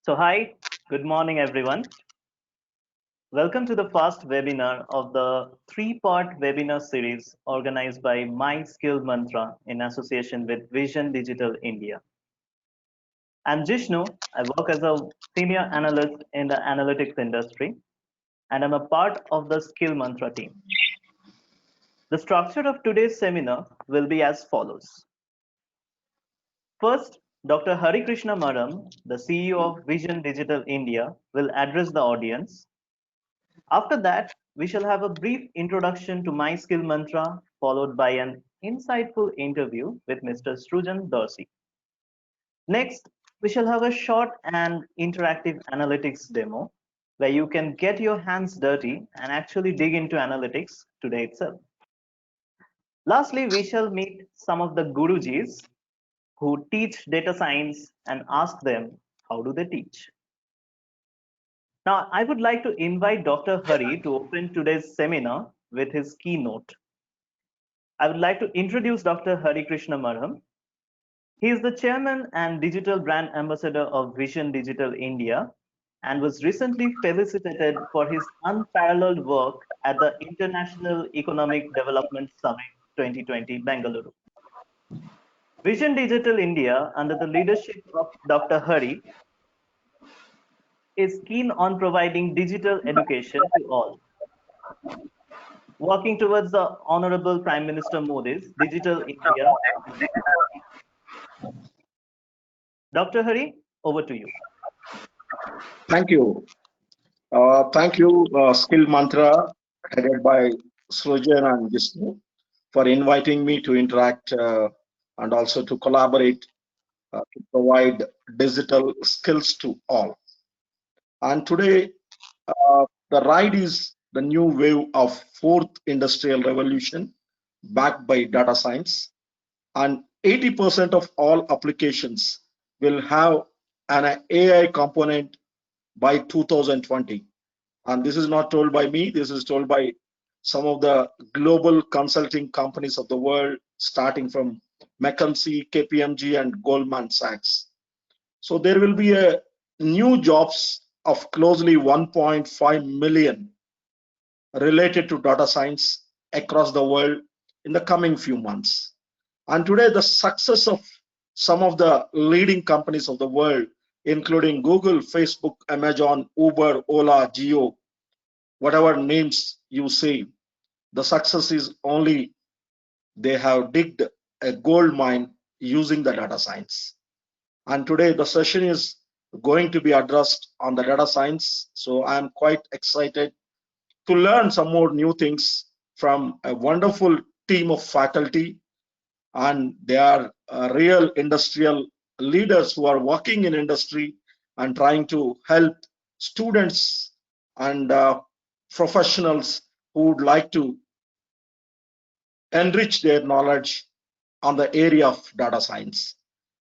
So, hi, good morning, everyone. Welcome to the first webinar of the three-part webinar series organized by My Skill Mantra in association with Vision Digital India. I'm Jishnu. I work as a senior analyst in the analytics industry, and I'm a part of the Skill Mantra team. The structure of today's seminar will be as follows. First, Dr. Hari Krishna Maram, the CEO of Vision Digital India, will address the audience. After that, we shall have a brief introduction to My Skill Mantra, followed by an insightful interview with Mr. Srujan Dorsey. Next, we shall have a short and interactive analytics demo where you can get your hands dirty and actually dig into analytics today itself. Lastly, we shall meet some of the Gurujis who teach data science and ask them how do they teach. Now, I would like to invite Dr. Hari to open today's seminar with his keynote. I would like to introduce Dr. Hari Krishna Marham. He is the chairman and digital brand ambassador of Vision Digital India and was recently felicitated for his unparalleled work at the International Economic Development Summit 2020 Bengaluru. Vision Digital India, under the leadership of Dr. Hari, is keen on providing digital education to all, working towards the Honorable Prime Minister Modi's Digital India vision. Dr. Hari, over to you. Thank you. Thank you, Skill Mantra, headed by Srujan and Vishnu, for inviting me to interact and also to collaborate to provide digital skills to all. And today, the ride is the new wave of fourth industrial revolution backed by data science. And 80% of all applications will have an AI component by 2020. And this is not told by me, this is told by some of the global consulting companies of the world, starting from McKinsey, KPMG, and Goldman Sachs. So there will be a new jobs of closely 1.5 million related to data science across the world in the coming few months. And today, the success of some of the leading companies of the world, including Google, Facebook, Amazon, Uber, Ola, Geo, whatever names you say, the success is only they have digged a gold mine using the data science. And today the session is going to be addressed on the data science. So I'm quite excited to learn some more new things from a wonderful team of faculty. And they are real industrial leaders who are working in industry and trying to help students and professionals who would like to enrich their knowledge on the area of data science.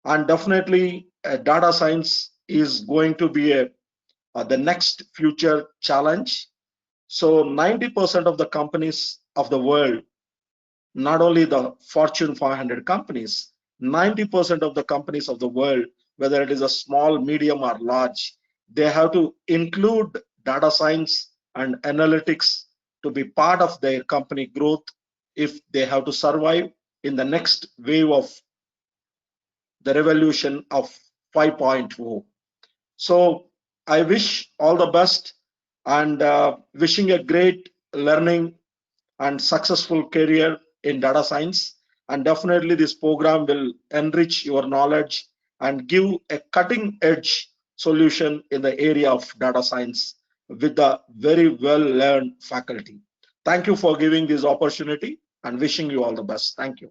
And definitely data science is going to be the next future challenge. So 90% of the companies of the world, not only the Fortune 500 companies, 90% of the companies of the world, whether it is a small, medium, or large, they have to include data science and analytics to be part of their company growth if they have to survive in the next wave of the revolution of 5.0. So I wish all the best and wishing a great learning and successful career in data science. And definitely this program will enrich your knowledge and give a cutting edge solution in the area of data science with the very well learned faculty. Thank you for giving this opportunity and wishing you all the best. Thank you.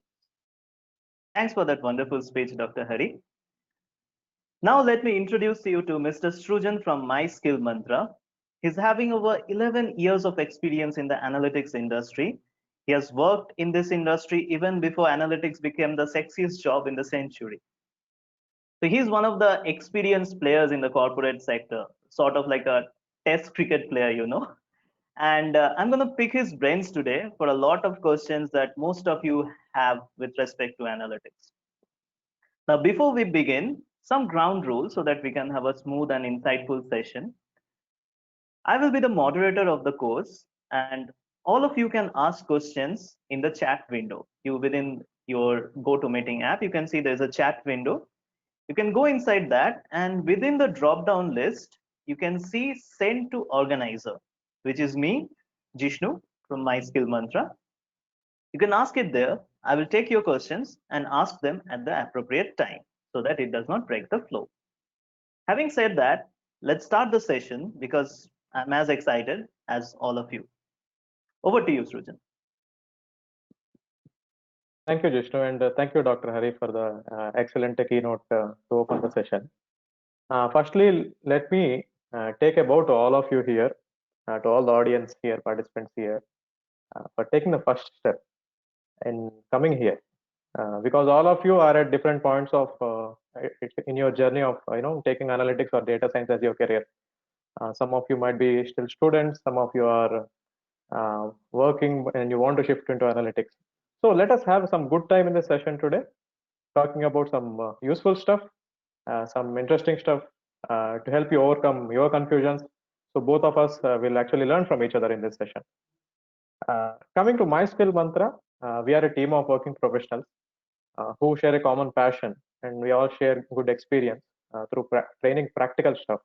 Thanks for that wonderful speech, Dr. Hari. Now let me introduce you to Mr. Srujan from My Skill Mantra. He's having over 11 years of experience in the analytics industry. He has worked in this industry even before analytics became the sexiest job in the century. So he's one of the experienced players in the corporate sector, sort of like a test cricket player, you know. And I'm going to pick his brains today for a lot of questions that most of you have with respect to analytics. Now, before we begin, some ground rules so that we can have a smooth and insightful session. I will be the moderator of the course, and all of you can ask questions in the chat window. You within your GoToMeeting app, you can see there's a chat window. You can go inside that, and within the drop-down list, you can see send to organizer, which is me, Jishnu from My Skill Mantra. You can ask it there. I will take your questions and ask them at the appropriate time so that it does not break the flow. Having said that, let's start the session because I'm as excited as all of you. Over to you, Srujan. Thank you, Jishnu, and thank you, Dr. Hari, for the excellent keynote to open the session. Firstly, let me take a bow to all of you here, to all the audience here, participants here, for taking the first step in coming here, because all of you are at different points of in your journey of taking analytics or data science as your career. Some of you might be still students, some of you are working and you want to shift into analytics. So let us have some good time in this session today, talking about some useful stuff, some interesting stuff to help you overcome your confusions. So both of us will actually learn from each other in this session. Coming to My Skill Mantra, we are a team of working professionals who share a common passion, and we all share good experience through training practical stuff,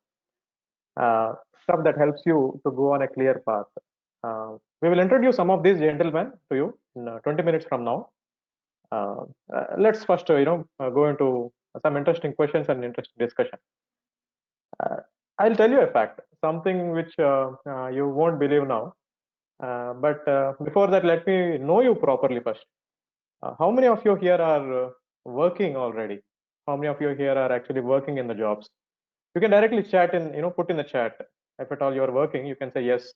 stuff that helps you to go on a clear path. We will introduce some of these gentlemen to you in 20 minutes from now. Let's first, go into some interesting questions and interesting discussion. I'll tell you a fact, something which you won't believe now. But before that, let me know you properly first. How many of you here are working already? How many of you here are actually working in the jobs? You can directly chat in, put in the chat. If at all you are working, you can say yes.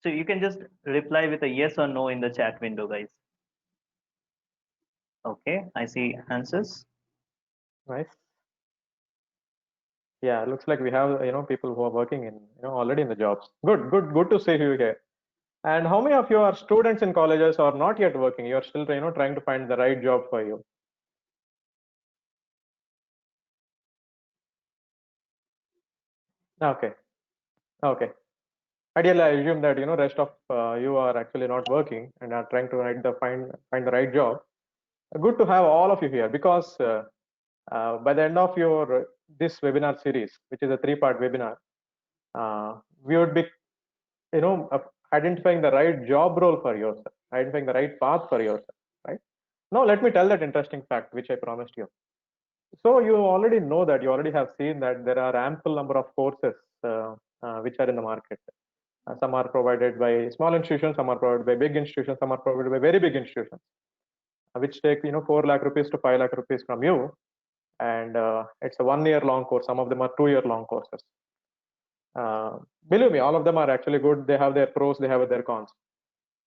So you can just reply with a yes or no in the chat window, guys. Okay, I see answers. Nice. Yeah, looks like we have people who are working in already in the jobs. Good to see you here. And how many of you are students in colleges or not yet working? You are still trying to find the right job for you. Okay. Ideally, I assume that rest of you are actually not working and are trying to find the right job. Good to have all of you here, because by the end of your this webinar series, which is a 3-part webinar, we would be identifying the right job role for yourself, identifying the right path for yourself. Right now, let me tell that interesting fact which I promised you. So you already know that, you already have seen that there are ample number of courses which are in the market. Some are provided by small institutions, some are provided by big institutions, some are provided by very big institutions, which take 4 lakh rupees to 5 lakh rupees from you, and it's a 1-year long course. Some of them are 2-year long courses. Believe me, all of them are actually good. They have their pros, they have their cons,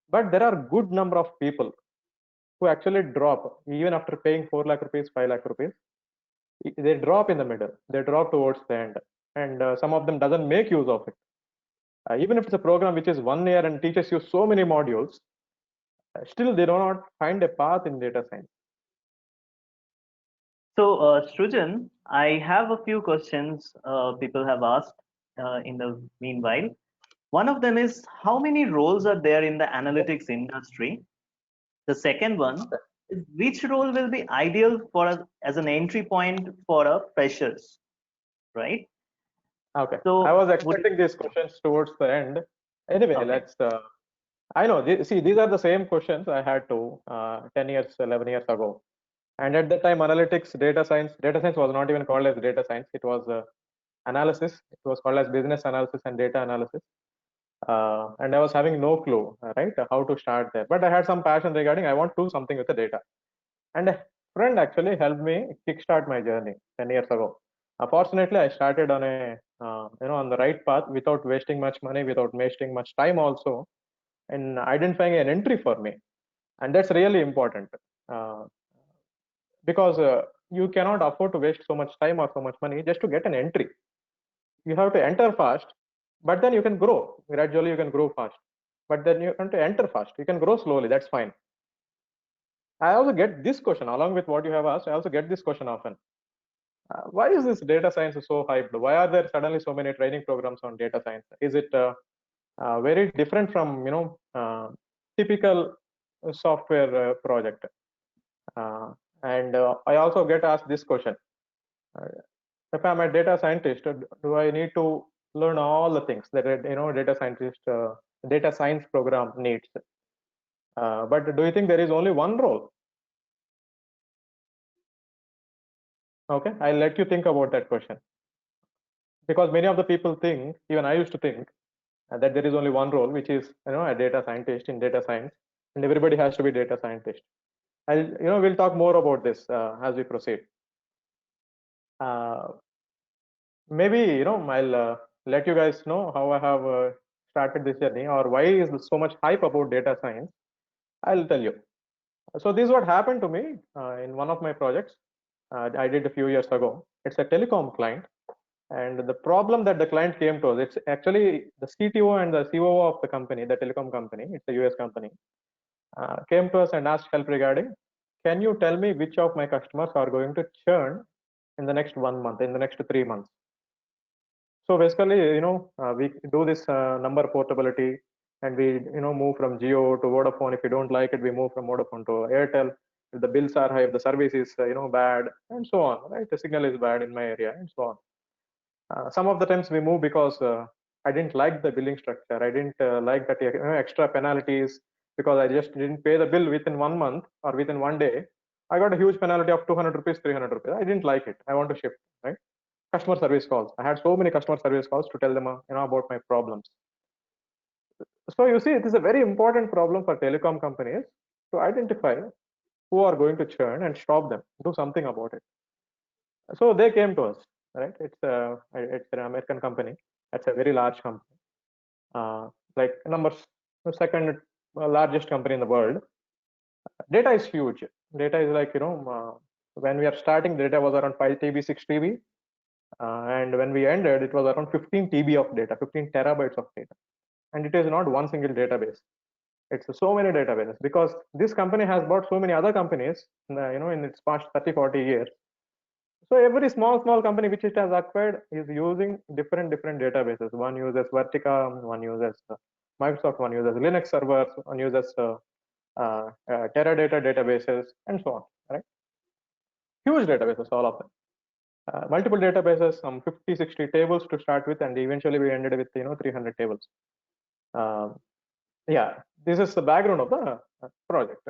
but there are good number of people who actually drop even after paying 4 lakh rupees, 5 lakh rupees. They drop in the middle, they drop towards the end, and some of them doesn't make use of it. Even if it's a program which is 1 year and teaches you so many modules, still they do not find a path in data science. So, Srujan, I have a few questions people have asked in the meanwhile. One of them is, how many roles are there in the analytics industry? The second one is, which role will be ideal for as an entry point for a freshers, right? Okay. So I was expecting these questions towards the end. Anyway, okay. let's. I know. See, these are the same questions I had to 10 years, 11 years ago. And at that time, data science was not even called as data science. It was analysis. It was called as business analysis and data analysis. And I was having no clue, right, how to start there. But I had some passion regarding, I want to do something with the data. And a friend actually helped me kickstart my journey 10 years ago. Fortunately, I started on a on the right path without wasting much money, without wasting much time also, in identifying an entry for me. And that's really important, because you cannot afford to waste so much time or so much money just to get an entry. You have to enter fast, but then you can grow gradually. You can grow fast, but then you have to enter fast. You can grow slowly. That's fine. I also get this question along with what you have asked. I also get this question often. Why is this data science so hyped? Why are there suddenly so many training programs on data science? Is it very different from typical software project? And I also get asked this question: if I'm a data scientist, do I need to learn all the things that data science program needs? But do you think there is only one role? Okay, I'll let you think about that question, because many of the people think, even I used to think, that there is only one role, which is a data scientist in data science, and everybody has to be data scientist. We'll talk more about this as we proceed. Maybe I'll let you guys know how I have started this journey, or why is so much hype about data science. I'll tell you. So this is what happened to me in one of my projects I did a few years ago. It's a telecom client, and the problem that the client came to us, it's actually the CTO and the COO of the company, the telecom company, it's a US company, came to us and asked help regarding, can you tell me which of my customers are going to churn in the next 1 month, in the next 3 months? So basically, we do this number portability, and we move from Jio to Vodafone. If you don't like it, we move from Vodafone to Airtel. If the bills are high, if the service is bad, and so on, right? The signal is bad in my area, and so on. Some of the times we move because I didn't like the billing structure. I didn't like that extra penalties, because I just didn't pay the bill within 1 month or within 1 day. I got a huge penalty of 200 rupees, 300 rupees. I didn't like it. I want to shift, right? Customer service calls. I had so many customer service calls to tell them about my problems. So you see, it is a very important problem for telecom companies to identify who are going to churn and stop them, do something about it. So they came to us, right? It's an American company. It's a very large company, like second largest company in the world. Data is huge. Data is like when we are starting, data was around 5 TB, 6 TB. And when we ended, it was around 15 TB of data, 15 terabytes of data. And it is not one single database. It's so many databases, because this company has bought so many other companies, in its past 30, 40 years. So every small company which it has acquired is using different databases. One uses Vertica, one uses Microsoft, one uses Linux servers, one uses Teradata databases, and so on, right? Huge databases, all of them. Multiple databases, some 50, 60 tables to start with, and eventually we ended with 300 tables. Yeah, this is the background of the project.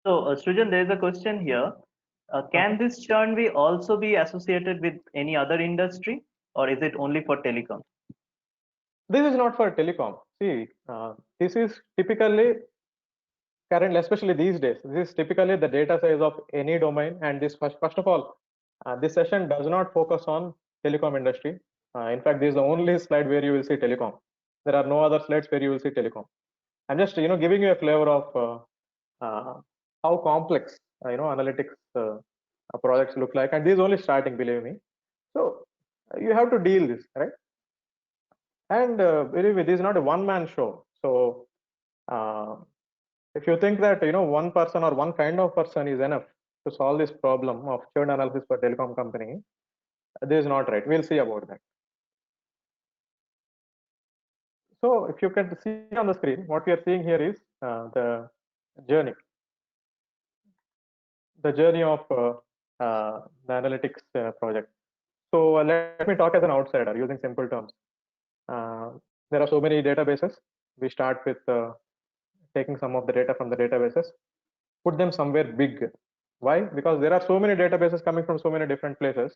So, Srujan, there is a question here. Can this churn be also be associated with any other industry, or is it only for telecom? This is not for telecom. See, this is typically current, especially these days. This is typically the data size of any domain. And this first of all, this session does not focus on telecom industry. In fact, this is the only slide where you will see telecom. There are no other slides where you will see telecom. I'm just giving you a flavor of how complex analytics projects look like, and this is only starting, believe me. So you have to deal this, right? And believe me, this is not a one-man show. So if you think that one person or one kind of person is enough to solve this problem of churn analysis for telecom company, this is not right. We'll see about that. So if you can see on the screen, what we are seeing here is the journey of the analytics project. So let me talk as an outsider using simple terms. There are so many databases. We start with taking some of the data from the databases, put them somewhere big. Why? Because there are so many databases coming from so many different places.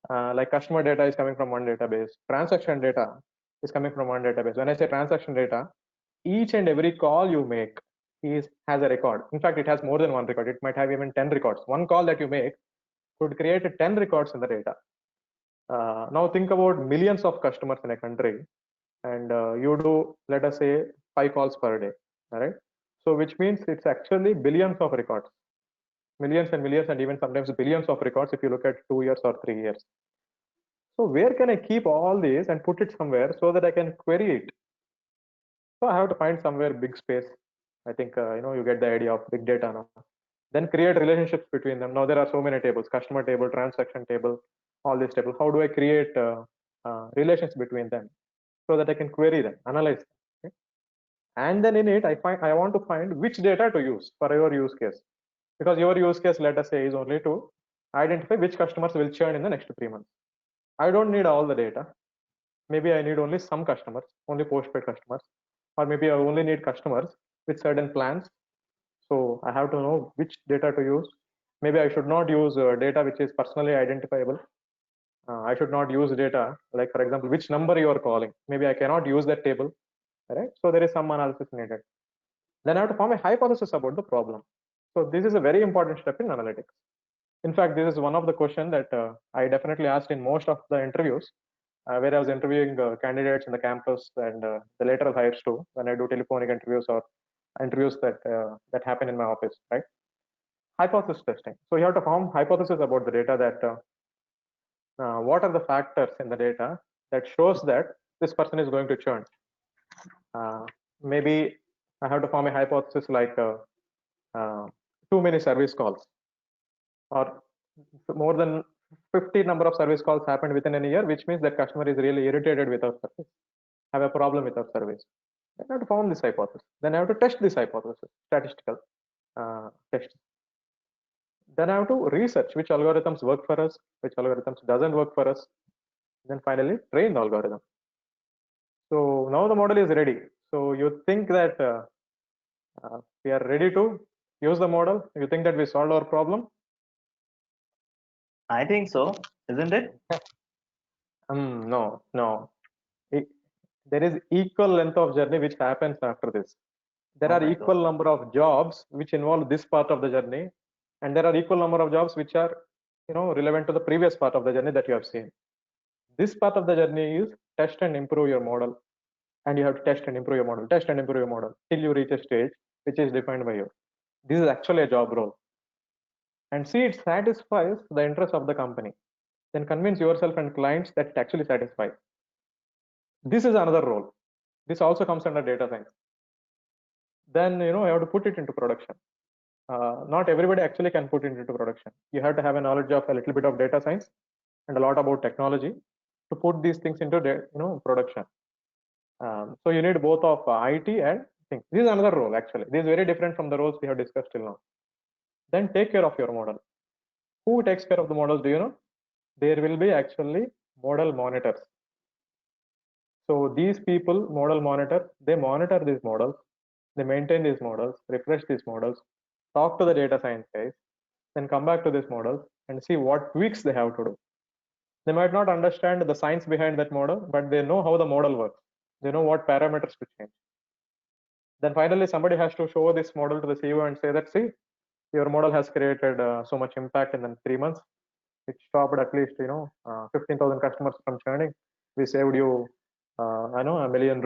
Like customer data is coming from one database, transaction data is coming from one database. When I say transaction data, each and every call you make has a record. In fact, it has more than one record. It might have even 10 records. One call that you make could create 10 records in the data. Now think about millions of customers in a country, and you do, let us say, 5 calls per day, all right? So which means it's actually billions of records, millions and millions, and even sometimes billions of records if you look at 2 years or 3 years. So where can I keep all these and put it somewhere so that I can query it? So I have to find somewhere big space, I think you get the idea of big data now. Then create relationships between them. Now there are so many tables: customer table, transaction table, all these tables. How do I create relations between them so that I can query them, analyze them? Okay? And then in it, I want to find which data to use for your use case, because your use case, let us say, is only to identify which customers will churn in the next 3 months. I don't need all the data. Maybe I need only some customers, only postpaid customers, or maybe I only need customers with certain plans. So I have to know which data to use. Maybe I should not use data which is personally identifiable. I should not use data like, for example, which number you are calling. Maybe I cannot use that table, right? So there is some analysis needed. Then I have to form a hypothesis about the problem. So this is a very important step in analytics. In fact, this is one of the questions that I definitely asked in most of the interviews, where I was interviewing candidates in the campus and the lateral hires too, when I do telephonic interviews or interviews that happen in my office, right? Hypothesis testing. So you have to form hypothesis about the data, that what are the factors in the data that shows that this person is going to churn. Maybe I have to form a hypothesis like too many service calls, or more than 50 number of service calls happened within a year, which means that customer is really irritated with our service, have a problem with our service. I have to form this hypothesis. Then I have to test this hypothesis, statistical test. Then I have to research which algorithms work for us, which algorithms doesn't work for us. Then finally train the algorithm. So now the model is ready. So you think that we are ready to use the model? You think that we solved our problem? I think so, isn't it? No. There is equal length of journey which happens after this. There are equal number of jobs which involve this part of the journey, and there are equal number of jobs which are relevant to the previous part of the journey that you have seen. This part of the journey is test and improve your model, and you have to test and improve your model, test and improve your model till you reach a stage which is defined by you. This is actually a job role, and see, it satisfies the interest of the company. Then convince yourself and clients that it actually satisfies. This is another role. This also comes under data science. Then you have to put it into production. Not everybody actually can put it into production. You have to have a knowledge of a little bit of data science and a lot about technology to put these things into production. So you need both of IT and things. This is another role actually. This is very different from the roles we have discussed till now. Then take care of your model. Who takes care of the models? Do you know? There will be actually model monitors. So these people, model monitor, they monitor these models, they maintain these models, refresh these models, talk to the data science guys, then come back to these models and see what tweaks they have to do. They might not understand the science behind that model, but they know how the model works. They know what parameters to change. Then finally, somebody has to show this model to the CEO and say that, see, your model has created so much impact in 3 months. It stopped at least 15,000 customers from churning. We saved you $1 million.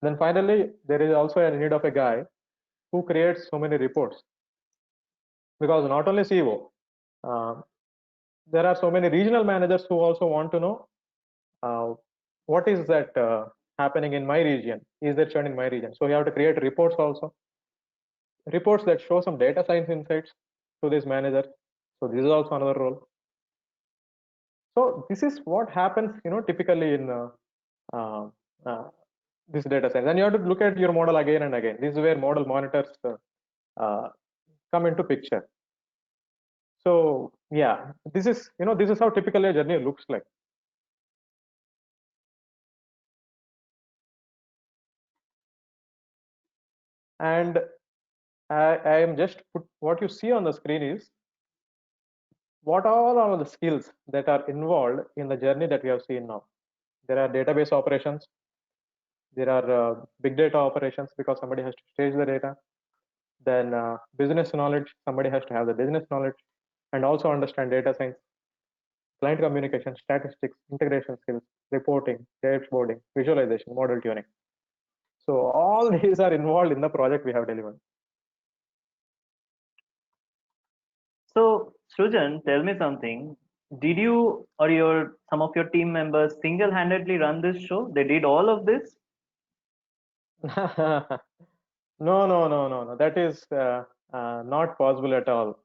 Then finally, there is also a need of a guy who creates so many reports, because not only CEO, there are so many regional managers who also want to know what is that happening in my region. Is there churn in my region? So you have to create reports also, reports that show some data science insights to this manager. So this is also another role. So this is what happens typically in this data science, and you have to look at your model again and again. This is where model monitors come into picture. So yeah, this is how typically a journey looks like. And I am just put what you see on the screen is what all are the skills that are involved in the journey that we have seen now. There are database operations, there are big data operations, because somebody has to stage the data. Then business knowledge, somebody has to have the business knowledge and also understand data science, client communication, statistics, integration skills, reporting, dashboarding, visualization, model tuning. So all these are involved in the project we have delivered. So Srujan, tell me something. Did you or some of your team members single-handedly run this show? They did all of this? No. That is not possible at all.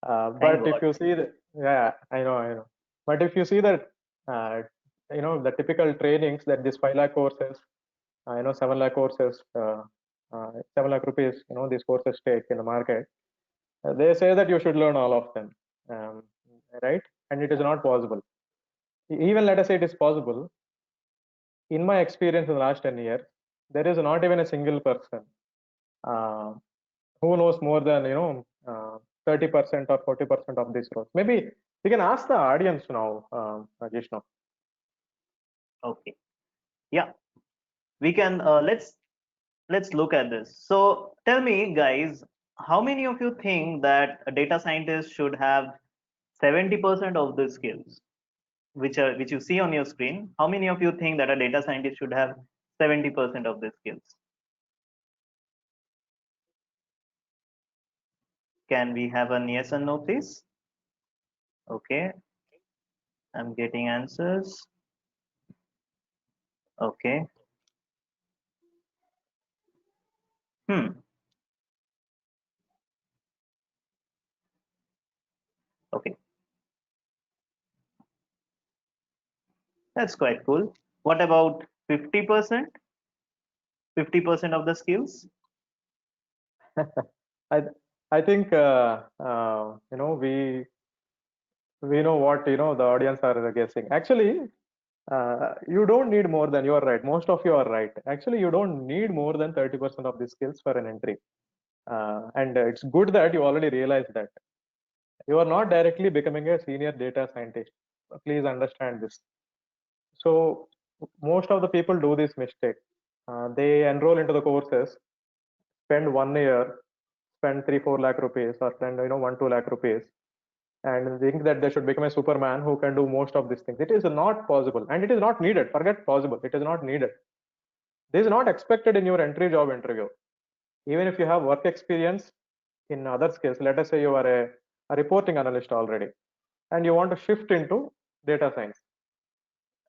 Thank But if God. you see the, yeah, I know. But if you see that, the typical trainings that this 5 lakh courses, 7 lakh courses, 7 lakh rupees, these courses take in the market, they say that you should learn all of them, um, right? And it is not possible. Even let us say it is possible. In my experience in the last 10 years, there is not even a single person uh, who knows more than 30% or 40% of these roles. Maybe we can ask the audience now, Jishnu. Okay. Yeah, we can. Let's look at this. So tell me, guys, how many of you think that a data scientist should have 70% of the skills, which you see on your screen? How many of you think that a data scientist should have 70% of the skills? Can we have a yes and no, please? Okay, I'm getting answers. Okay. Hmm. Okay, that's quite cool. What about 50%? 50% of the skills? I I think we know what the audience are guessing. Actually, you don't need more than, you are right. Most of you are right. Actually, you don't need more than 30% of the skills for an entry. And it's good that you already realize that. You are not directly becoming a senior data scientist. Please understand this. So most of the people do this mistake. They enroll into the courses, spend 1 year, spend 3-4 lakh rupees, or spend 1-2 lakh rupees, and think that they should become a Superman who can do most of these things. It is not possible, and it is not needed. Forget possible. It is not needed. This is not expected in your entry job interview. Even if you have work experience in other skills, let us say you are a reporting analyst already, and you want to shift into data science.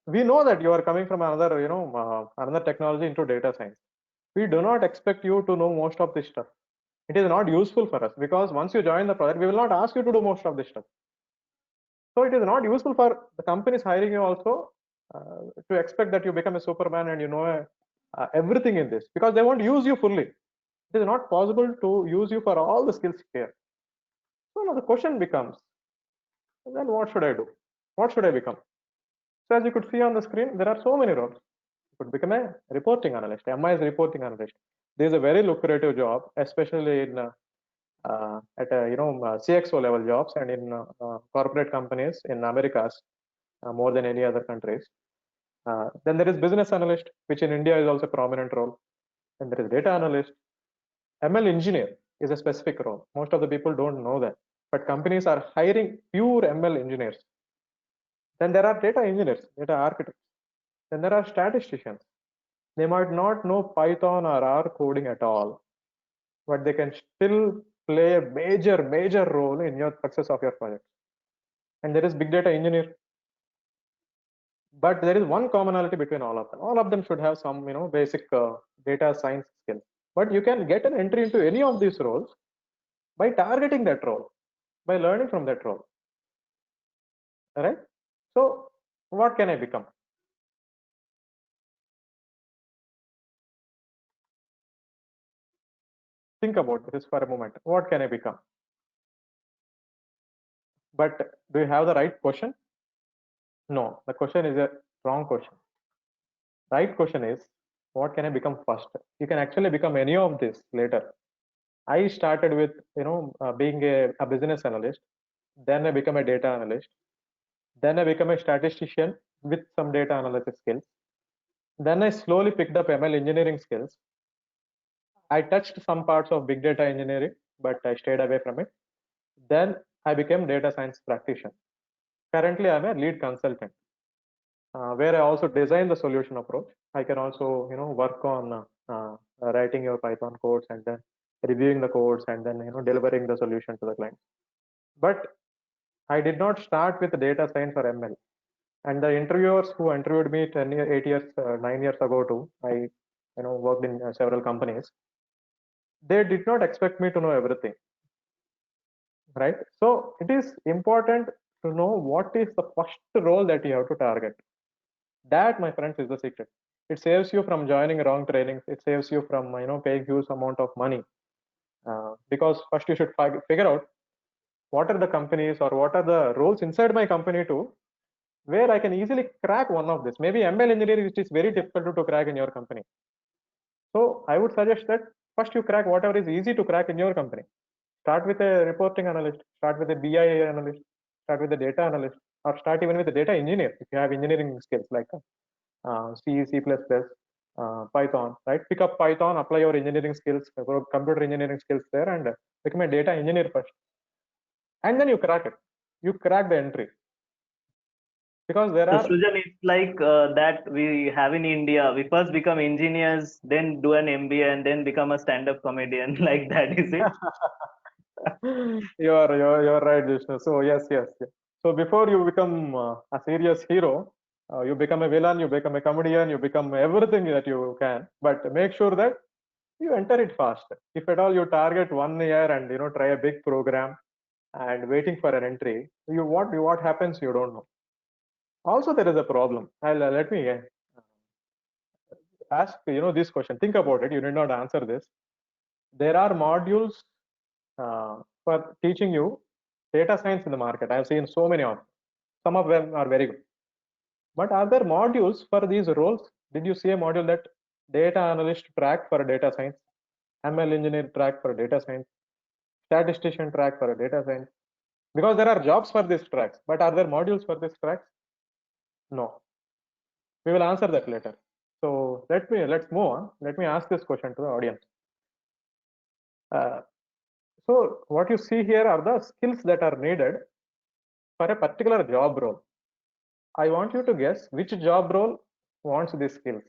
We know that you are coming from another, another technology into data science. We do not expect you to know most of this stuff. It is not useful for us, because once you join the project, we will not ask you to do most of this stuff. So it is not useful for the companies hiring you also to expect that you become a Superman and everything in this, because they won't use you fully. It is not possible to use you for all the skills here. So now the question becomes, then what should I do? What should I become? So as you could see on the screen, there are so many roles. You could become a reporting analyst. MI is reporting analyst. This is a very lucrative job, especially in at CXO level jobs, and in corporate companies in Americas more than any other countries. Then there is business analyst, which in India is also a prominent role. Then there is data analyst. ML engineer is a specific role. Most of the people don't know that, but companies are hiring pure ML engineers. Then there are data engineers, data architects. Then there are statisticians. They might not know Python or R coding at all, but they can still play a major role in your success of your project. And there is big data engineer. But there is one commonality between all of them. All of them should have some, basic data science skills. But you can get an entry into any of these roles by targeting that role, by learning from that role. All right. So, what can I become? Think about this for a moment. What can I become? But do you have the right question? No, the question is a wrong question. Right question is, what can I become first? You can actually become any of this later. I started with being a business analyst, then I become a data analyst, then I become a statistician with some data analysis skills. Then I slowly picked up ML engineering skills. I touched some parts of big data engineering, but I stayed away from it. Then I became data science practitioner. Currently, I'm a lead consultant, where I also design the solution approach. I can also, work on writing your Python codes, and then reviewing the codes, and then, delivering the solution to the client. But I did not start with data science or ML. And the interviewers who interviewed me 8 years, 9 years ago too, I, worked in several companies. they did not expect me to know everything, right? So it is important to know what is the first role that you have to target. That, my friends, is the secret. It saves you from joining wrong trainings. It saves you from paying huge amount of money, because first you should figure out what are the companies or what are the roles inside my company too, where I can easily crack one of this. Maybe ML engineering, which is very difficult to crack in your company. So I would suggest that first you crack whatever is easy to crack in your company. Start with a reporting analyst, start with a BI analyst, start with a data analyst, or start even with a data engineer if you have engineering skills like C, C++, Python, right? Pick up Python, apply your engineering skills, computer engineering skills there, and become a data engineer first. And then you crack it. You crack the entry. Because there So are Srujan, it's like that we have in India. We first become engineers, then do an MBA, and then become a stand-up comedian. Like that, is it? you're right, Vishnu. So yes. So before you become a serious hero, you become a villain, you become a comedian, you become everything that you can. But make sure that you enter it fast. If at all you target 1 year and try a big program and waiting for an entry, what happens you don't know. Also, there is a problem. Let me ask this question. Think about it. You need not answer this. There are modules for teaching you data science in the market. I have seen so many of them. Some of them are very good. But are there modules for these roles? Did you see a module that data analyst track for data science, ML engineer track for data science, statistician track for data science? Because there are jobs for these tracks, but are there modules for these tracks? No. We will answer that later. So let's move on. Let me ask this question to the audience. So what you see here are the skills that are needed for a particular job role. I want you to guess which job role wants these skills.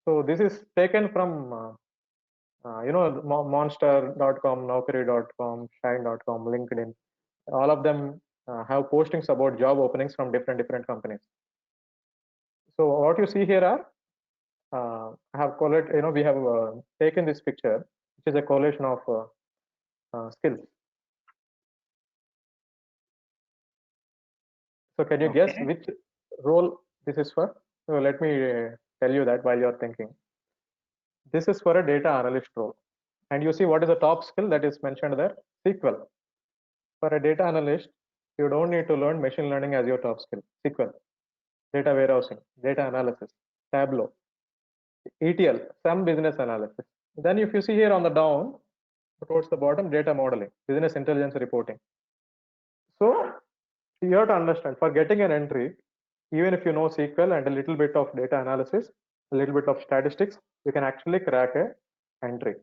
So this is taken from monster.com, naukri.com, shine.com, LinkedIn. All of them have postings about job openings from different companies. So what you see here are I have we have taken this picture, which is a collation of skills. So can you guess which role this is for? So let me tell you that while you're thinking. This is for a data analyst role. And you see what is the top skill that is mentioned there? SQL. For a data analyst, you don't need to learn machine learning as your top skill. SQL, data warehousing, data analysis, Tableau, ETL, some business analysis. Then if you see here on the down, towards the bottom, data modeling, business intelligence reporting. So you have to understand, for getting an entry, even if you know SQL and a little bit of data analysis, a little bit of statistics, you can actually crack a entry.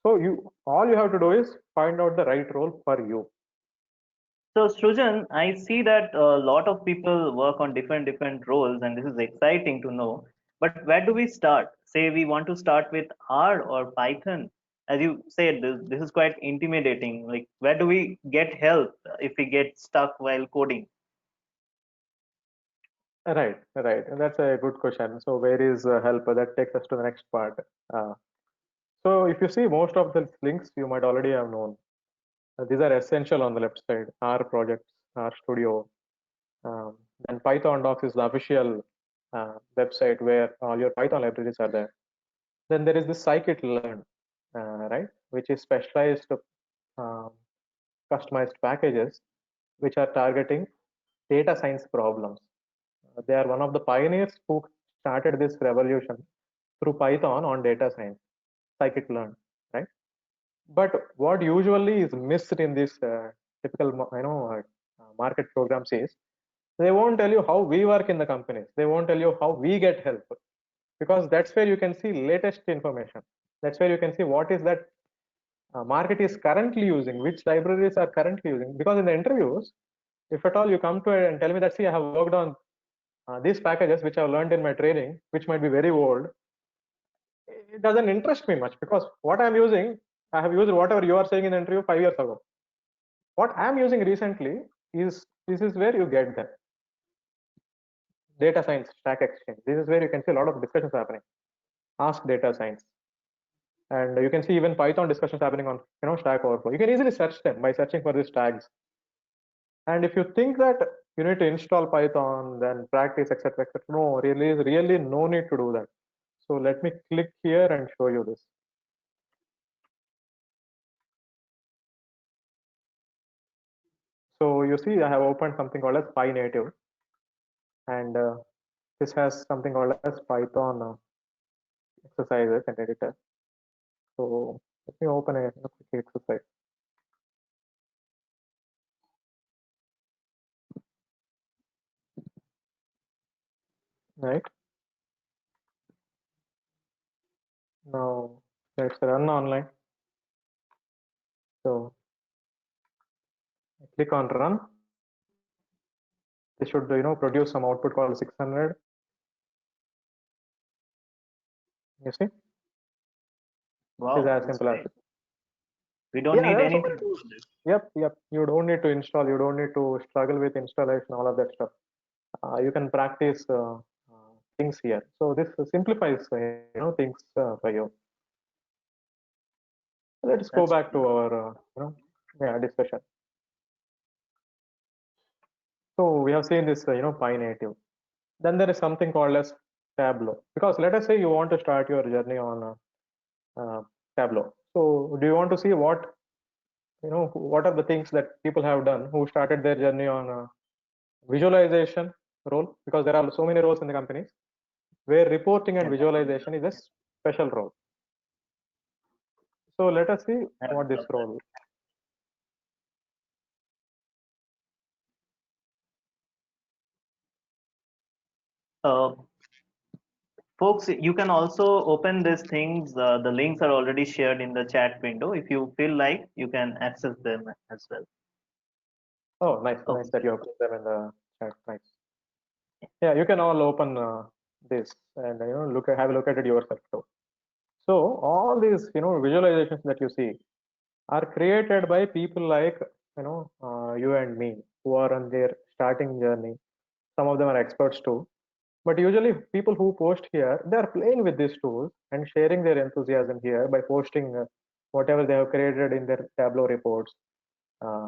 So all you have to do is find out the right role for you. So Srujan, I see that a lot of people work on different roles, and this is exciting to know. But where do we start? Say we want to start with R or Python. As you said, this is quite intimidating. Like, where do we get help if we get stuck while coding? Right. That's a good question. So where is help? That takes us to the next part. So if you see most of the links, you might already have known. These are essential on the left side. R projects, R studio. Then Python docs is the official website where all your Python libraries are there. Then there is this scikit-learn, right, which is specialized customized packages which are targeting data science problems. They are one of the pioneers who started this revolution through Python on data science, scikit-learn, right? But what usually is missed in this typical, market programs is they won't tell you how we work in the companies. They won't tell you how we get help, because that's where you can see latest information. That's where you can see what is that market is currently using, which libraries are currently using. Because in the interviews, if at all you come to it and tell me that, see, I have worked on these packages which I've learned in my training, which might be very old, it doesn't interest me much, because what I'm using, I have used whatever you are saying in the interview 5 years ago. What I'm using recently is, this is where you get that. Data science, Stack Exchange. This is where you can see a lot of discussions happening. Ask Data Science. And you can see even Python discussions happening on Stack Overflow. You can easily search them by searching for these tags. And if you think that you need to install Python, then practice, etc., etc., no, really no need to do that. So let me click here and show you this. So you see, I have opened something called as PyNative, and this has something called as Python exercises and editor. So let me open a quick exercise. Right now, let's run online. So I click on run. This should produce some output called 600. You see, Wow, it is as that's simple as great. it. We don't Yeah, need there are so anything many to tools. do this. Yep. You don't need to install. You don't need to struggle with installation, all of that stuff. You can practice things here. So this simplifies things for you. Let's go That's back to our discussion. So we have seen this PyNative. Then there is something called as Tableau. Because let us say you want to start your journey on Tableau. So do you want to see what are the things that people have done who started their journey on visualization role? Because there are so many roles in the companies where reporting and yeah. visualization is a special role. So let us see I what this love role is. that. Folks, you can also open these things. The links are already shared in the chat window. If you feel like, you can access them as well. Oh, nice Okay. that you have put them in the chat. Nice. Yeah, you can all open this and have a look at it yourself too. So all these visualizations that you see are created by people like you and me, who are on their starting journey. Some of them are experts too, but usually people who post here, they are playing with these tools and sharing their enthusiasm here by posting whatever they have created in their Tableau reports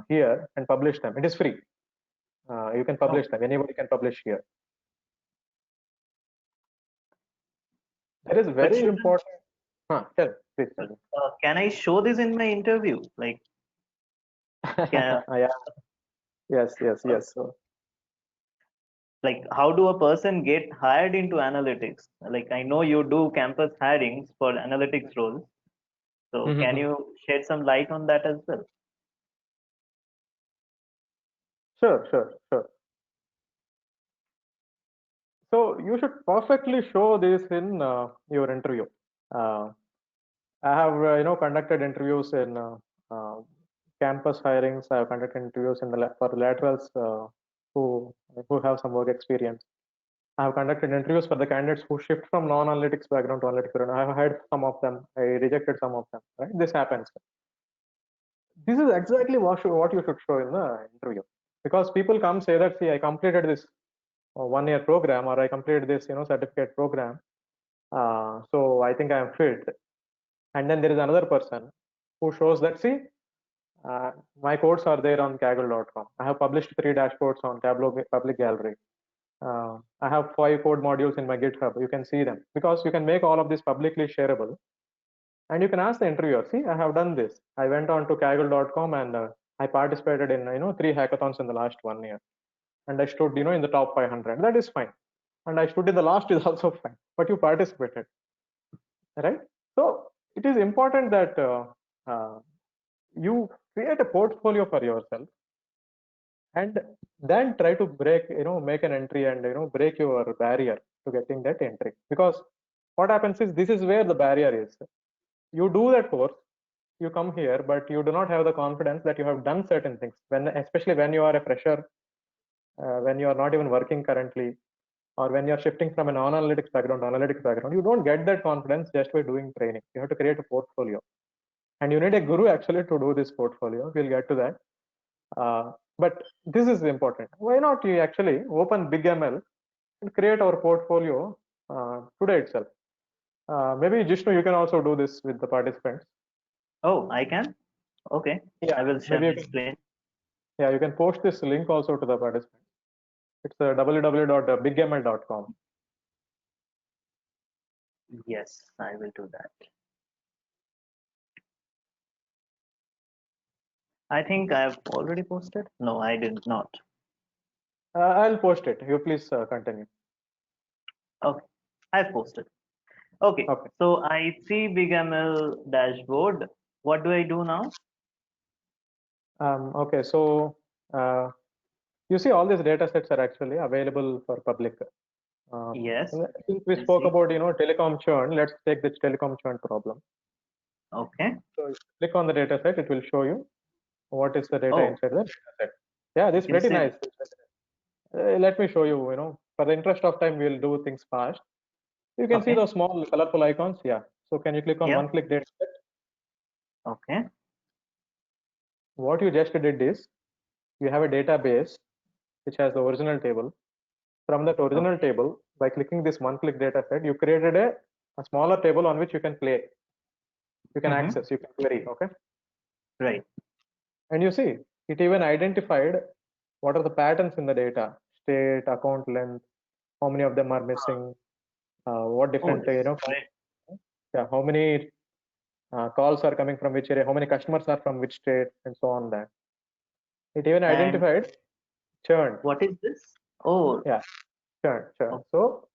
here and publish them. It is free. You can publish them. Anybody can publish here. That is very shouldn't- important. Please tell me. Can I show this in my interview? Like, can, Yeah. Yes. So, like, how do a person get hired into analytics? Like, I know you do campus hirings for analytics roles. So can you shed some light on that as well? Sure. So you should perfectly show this in your interview. I have conducted interviews in campus hirings. I have conducted interviews in for laterals who have some work experience. I have conducted interviews for the candidates who shift from non-analytics background to analytics background. I have hired some of them. I rejected some of them. Right? This happens. This is exactly what you should show in the interview, because people come say that, see, I completed this 1-year program, or I completed this certificate program, so I think I am fit. And then there is another person who shows that, see, my codes are there on Kaggle.com. I have published 3 dashboards on Tableau Public Gallery. I have 5 code modules in my GitHub. You can see them, because you can make all of this publicly shareable. And you can ask the interviewer, see, I have done this. I went on to Kaggle.com and I participated in 3 hackathons in the last 1 year, and I stood in the top 500. That is fine. And I stood in the last is also fine. But you participated, right? So it is important that you create a portfolio for yourself, and then try to make an entry and break your barrier to getting that entry. Because what happens is, this is where the barrier is. You do that course, you come here, but you do not have the confidence that you have done certain things, especially when you are a fresher, when you are not even working currently, or when you are shifting from a non-analytics background to analytics background. You don't get that confidence just by doing training. You have to create a portfolio, and you need a guru actually to do this portfolio. We'll get to that. But this is important. Why not you actually open BigML and create our portfolio today itself? Maybe Jishnu, you can also do this with the participants. Oh, I can? Okay. Yeah, I will share maybe you my can, screen. yeah, you can post this link also to the participants. It's www.bigml.com. Yes, I will do that. I think I have already posted. No, I did not. I'll post it. You please continue. Okay, I've posted. Okay, Okay. so I see BigML dashboard. What do I do now? Okay, so you see all these data sets are actually available for public. Yes, Since we I spoke see. about telecom churn, let's take this telecom churn problem. Okay. So if you click on the data set, it will show you what is the data Oh, inside the data set. Yeah, this is you can pretty see. nice. Let me show you. For the interest of time, we'll do things fast. You can see Okay. those small colorful icons. Yeah. So can you click on Yeah. one-click data set? Okay. What you just did is you have a database which has the original table. From that original Okay. table, by clicking this one-click data set, you created a smaller table on which you can play, you can access, you can query. Okay. Right. And you see, it even identified what are the patterns in the data: state, account length, how many of them are missing, what Oh, different, this is great. yeah, how many calls are coming from which area, how many customers are from which state, and so on. That it even And identified churn. what is this? Oh, Yeah, churn. okay. So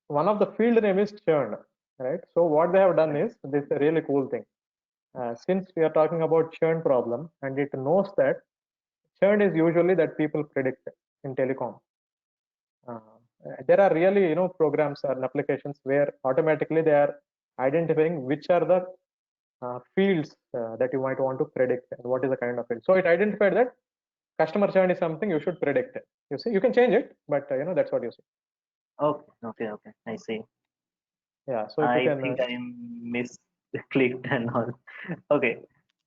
one of the field name is churn, right? So what they have done is this is a really cool thing. Since we are talking about churn problem, and it knows that churn is usually that people predict in telecom. Uh, there are really programs and applications where automatically they are identifying which are the fields that you might want to predict and what is the kind of field. So it identified that customer churn is something you should predict. You see, you can change it, but that's what you see. Okay. Okay. Okay. I see. Yeah. So if you I can, think I misclicked and all. Okay.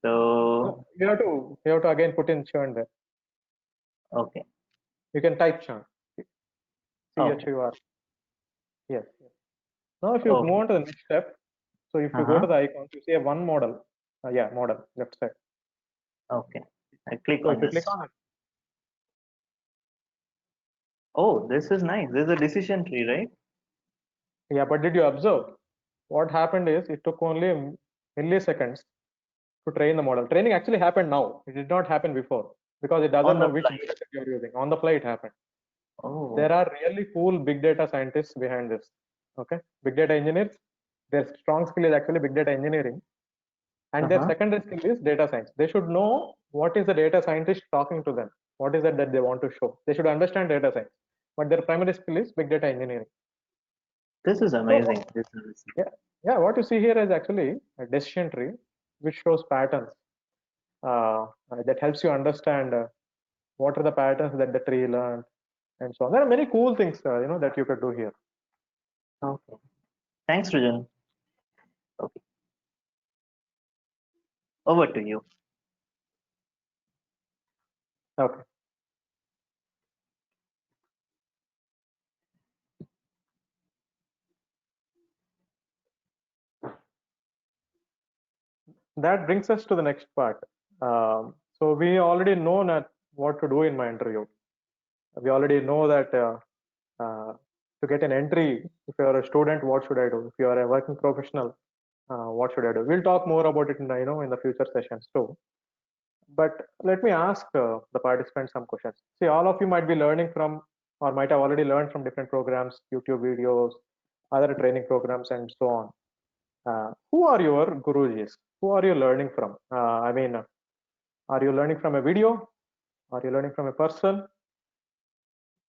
So, you have to again put in churn there. okay. You can type churn. Okay. CHUR. Yes. Now if you move Okay. on to the next step, so if you go to the icons, you see a one model. Yeah, model left side. Okay. I click So on if you this. click on it, Oh, this is nice. This is a decision tree, right? yeah, but did you observe what happened is it took only milliseconds to train the model. Training actually happened now. It did not happen before because it doesn't On know the which fly. data set you're using. On the fly, it happened. There Oh, are really cool big data scientists behind this. Okay, big data engineers. Their strong skill is actually big data engineering, and their secondary skill is data science. They should know what is the data scientist talking to them. What is it that they want to show? They should understand data science, but their primary skill is big data engineering. this is amazing. So This is yeah, what you see here is actually a decision tree which shows patterns that helps you understand what are the patterns that the tree learned and so on. There are many cool things that you could do here. okay. Thanks, Rujan. Okay. Over to you. Okay. That brings us to the next part. So we already know that what to do in my interview. We already know that to get an entry, if you're a student, what should I do? If you are a working professional, what should I do? We'll talk more about it in the future sessions too. But let me ask the participants some questions. See, all of you might be learning from or might have already learned from different programs, YouTube videos, other training programs, and so on. Who are your gurus? Who are you learning from? Are you learning from a video? Are you learning from a person?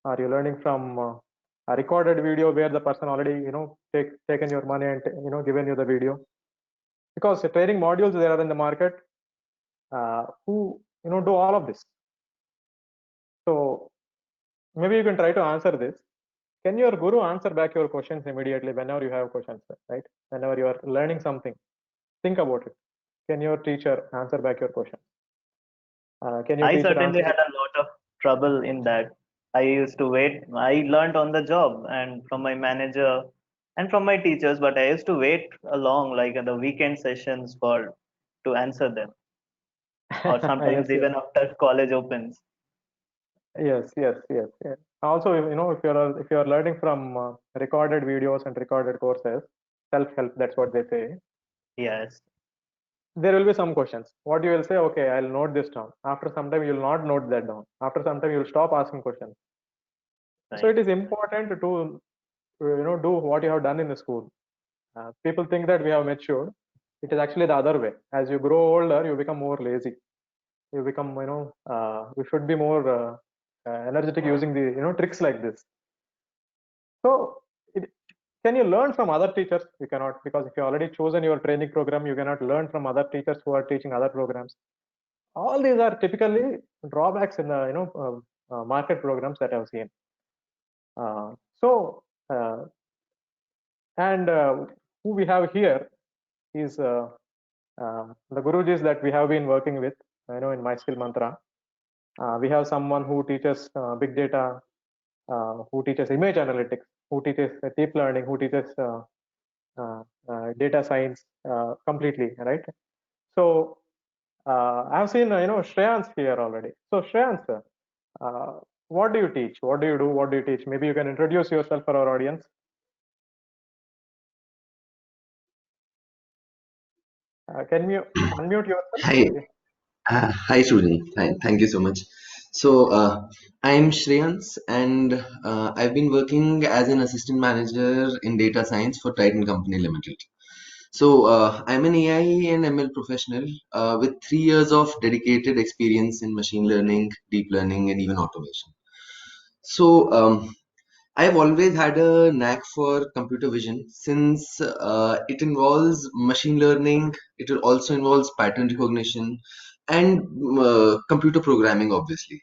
Are you learning from a recorded video where the person already, taken your money and given you the video? Because the training modules there are in the market who do all of this. So maybe you can try to answer this. Can your guru answer back your questions immediately whenever you have questions, right? Whenever you are learning something, think about it. Can your teacher answer back your question? Can your I teacher certainly answer? had a lot of trouble in that. I used to wait. I learned on the job, and from my manager, and from my teachers, but I used to wait along, like at the weekend sessions, for to answer them, or Yes, sometimes yes. even after college opens. Yes, yes, yes, yes. Also, if you're learning from recorded videos and recorded courses, self-help, that's what they say. Yes, There will be some questions. What you will say, okay, I'll note this down. After some time, you'll not note that down. After some time, you'll stop asking questions. So right. it is important to do what you have done in the school. People think that we have matured. It is actually the other way. As you grow older, you become more lazy. You become, we should be more energetic using the, tricks like this. So, can you learn from other teachers? You cannot, because if you already chosen your training program, you cannot learn from other teachers who are teaching other programs. All these are typically drawbacks in the, market programs that I've seen. Uh, so, uh, and who we have here is the Gurujis that we have been working with, in My Skill Mantra. We have someone who teaches big data, who teaches image analytics, who teaches deep learning, who teaches data science completely, right? So I've seen, Shreyans here already. So Shreyans, uh, what do you teach? What do you do? What do you teach? Maybe you can introduce yourself for our audience. Can you unmute yourself? Hi, hi, Sujan. Thank you so much. So, I'm Shreyans, and I've been working as an assistant manager in data science for Titan Company Limited. So, I'm an AI and ML professional with 3 years of dedicated experience in machine learning, deep learning, and even automation. So, I've always had a knack for computer vision since it involves machine learning, it also involves pattern recognition and computer programming, obviously.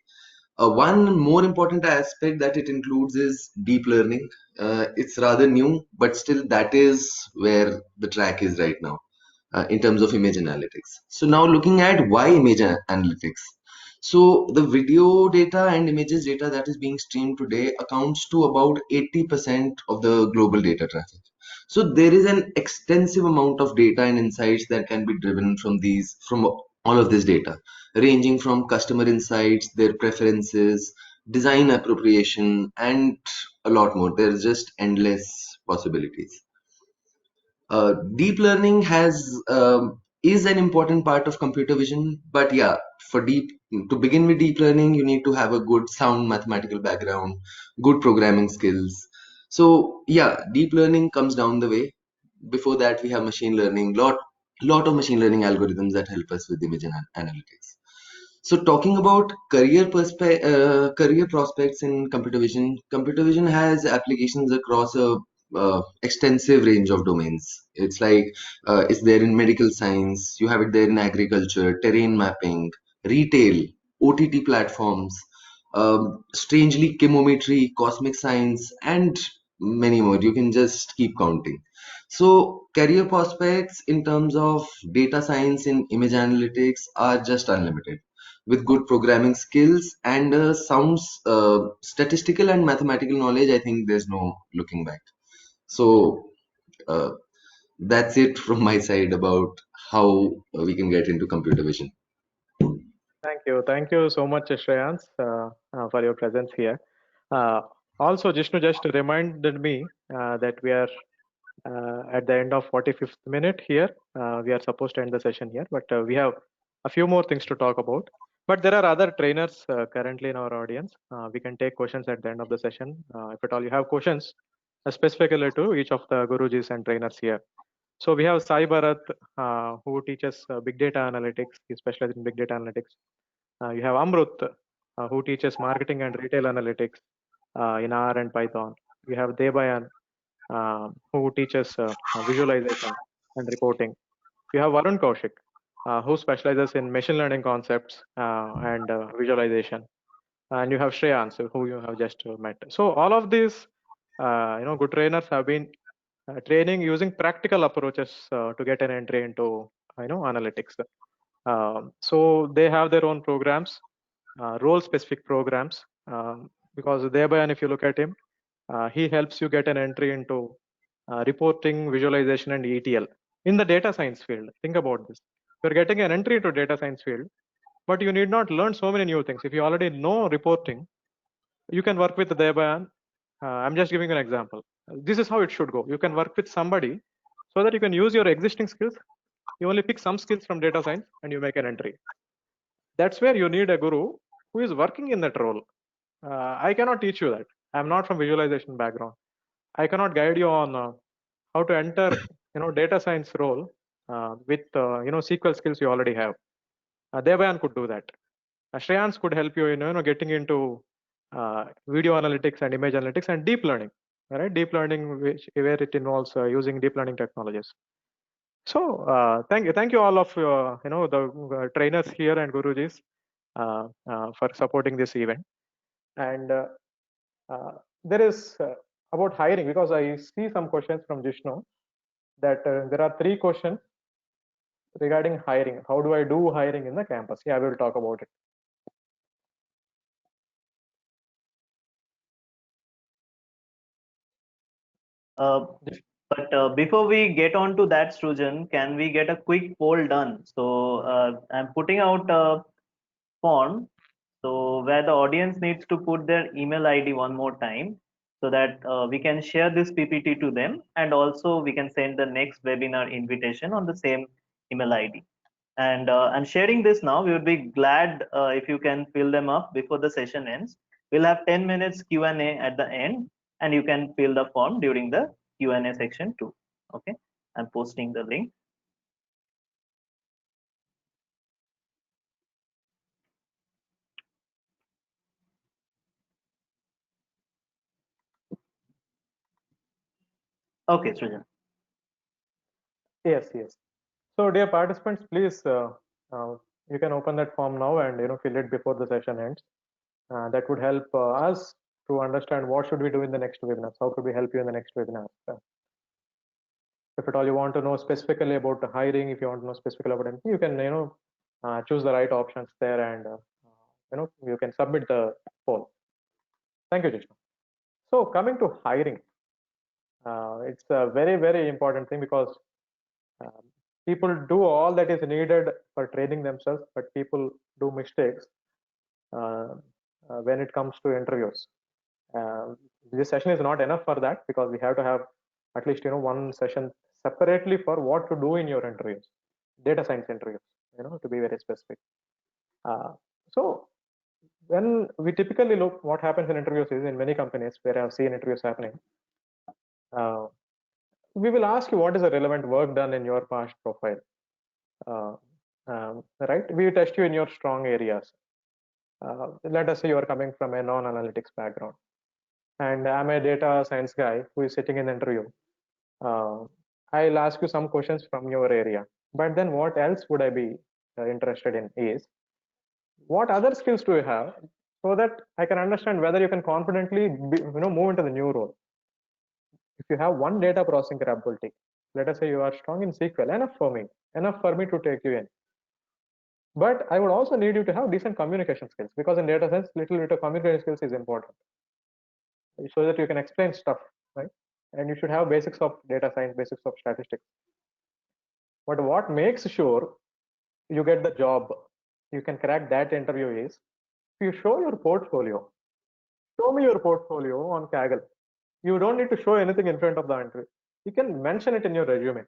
One more important aspect that it includes is deep learning. It's rather new, but still, that is where the track is right now in terms of image analytics. So, now looking at why image analytics. So the video data and images data that is being streamed today accounts to about 80% of the global data traffic. So there is an extensive amount of data and insights that can be driven from all of this data, ranging from customer insights, their preferences, design appropriation, and a lot more. There's just endless possibilities. Deep learning is an important part of computer vision, but yeah, for deep to begin with deep learning, you need to have a good sound mathematical background, good programming skills. So yeah, deep learning comes down the way. Before that, we have machine learning, lot of machine learning algorithms that help us with image analytics. So talking about career prospects in computer vision has applications across a extensive range of domains. It's like it's there in medical science, you have it there in agriculture, terrain mapping, retail, OTT platforms, strangely chemometry, cosmic science, and many more. You can just keep counting. So career prospects in terms of data science in image analytics are just unlimited with good programming skills and sounds statistical and mathematical knowledge. I think there's no looking back. So uh, that's it from my side about how we can get into computer vision. Thank you so much, Shreyans, for your presence here. Also, Jishnu just reminded me that we are at the end of 45th minute here. We are supposed to end the session here, but we have a few more things to talk about. But there are other trainers currently in our audience. We can take questions at the end of the session. If at all you have questions specifically to each of the Gurujis and trainers here. So we have Sai Bharat, who teaches big data analytics. He specializes in big data analytics. You have Amrut, who teaches marketing and retail analytics in R and Python. You have Debayan, who teaches visualization and reporting. You have Varun Kaushik, who specializes in machine learning concepts and visualization. And you have Shreyans, who you have just met. So all of these, good trainers have been training using practical approaches to get an entry into, analytics. So they have their own programs, role-specific programs, because Debayan, if you look at him, he helps you get an entry into reporting, visualization, and ETL in the data science field. Think about this. You're getting an entry into data science field, but you need not learn so many new things. If you already know reporting, you can work with Debayan. I'm just giving an example. This is how it should go. You can work with somebody so that you can use your existing skills. You only pick some skills from data science and you make an entry. That's where you need a guru who is working in that role. I cannot teach you that. I'm not from visualization background. I cannot guide you on how to enter, data science role with, SQL skills you already have. Devayan could do that. Shreyans could help you in, getting into video analytics and image analytics and deep learning. Right? Deep learning, where it involves using deep learning technologies. So thank you all of the trainers here and gurujis for supporting this event. And there is about hiring, because I see some questions from Jishnu that there are 3 questions regarding hiring. How do I do hiring in the campus? Yeah, I will talk about it. But before we get on to that, Srujan, can we get a quick poll done? So I'm putting out a form, so where the audience needs to put their email ID one more time, so that we can share this PPT to them, and also we can send the next webinar invitation on the same email ID. And I'm sharing this now. We would be glad if you can fill them up before the session ends. We'll have 10 minutes Q&A at the end, and you can fill the form during the Q&A section too. Okay, I'm posting the link. Okay, Srujan. Yes. So dear participants, please, you can open that form now and fill it before the session ends. That would help us to understand what should we do in the next webinar. How could we help you in the next webinar? If at all you want to know specifically about the hiring, if you want to know specifically about anything, you can choose the right options there, and you can submit the poll. Thank you, Jishnu. So coming to hiring, it's a very important thing, because people do all that is needed for training themselves, but people do mistakes when it comes to interviews. This session is not enough for that, because we have to have at least one session separately for what to do in your interviews, data science interviews, to be very specific. So when we typically look, what happens in interviews is, in many companies where I have seen interviews happening, we will ask you what is the relevant work done in your past profile. Right? We test you in your strong areas. Let us say you are coming from a non-analytics background, and I'm a data science guy who is sitting in the interview. I'll ask you some questions from your area, but then what else would I be interested in is, what other skills do you have, so that I can understand whether you can confidently move into the new role. If you have one data processing capability, let us say you are strong in SQL, enough for me to take you in. But I would also need you to have decent communication skills, because in data science, little bit of communication skills is important, so that you can explain stuff, right? And you should have basics of data science, basics of statistics. But what makes sure you get the job, you can crack that interview, is if you show your portfolio. Show me your portfolio on Kaggle. You don't need to show anything in front of the interview. You can mention it in your resume.